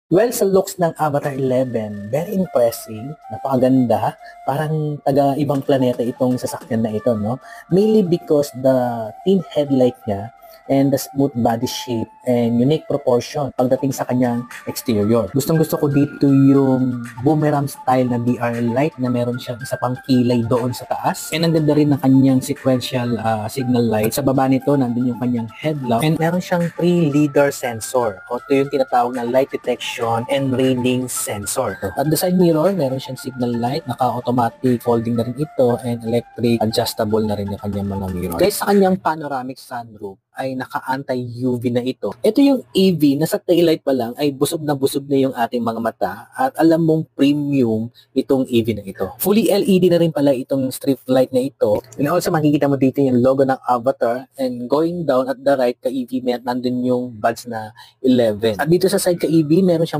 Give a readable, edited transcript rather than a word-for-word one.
Well, sa looks ng Avatar 11, very impressive, napakaganda, parang taga-ibang planeta itong sasakyan na ito, no? Mainly because the thin headlight niya and the smooth body shape and unique proportion pagdating sa kanyang exterior. Gustong-gusto ko dito yung boomerang style na DR light na meron siyang isa pang kilay doon sa taas. And ang ganda rin ng kanyang sequential signal light. At sa baba nito, nandun yung kanyang headlamp and meron siyang 3 lidar sensor. O ito yung tinatawag na light detection and reading sensor. At the side mirror, meron siyang signal light, naka-automatic folding na rin ito and electric adjustable na rin yung kanyang mga mirror. Guys, sa kanyang panoramic sunroof, ay naka-anti-UV na ito. Ito yung EV na sa taillight pa lang ay busog na yung ating mga mata at alam mong premium itong EV na ito. Fully LED na rin pala itong strip light na ito. And also makikita mo dito yung logo ng Avatar and going down at the right ka EV, nandun yung badge na 11. At dito sa side ka EV, meron siyang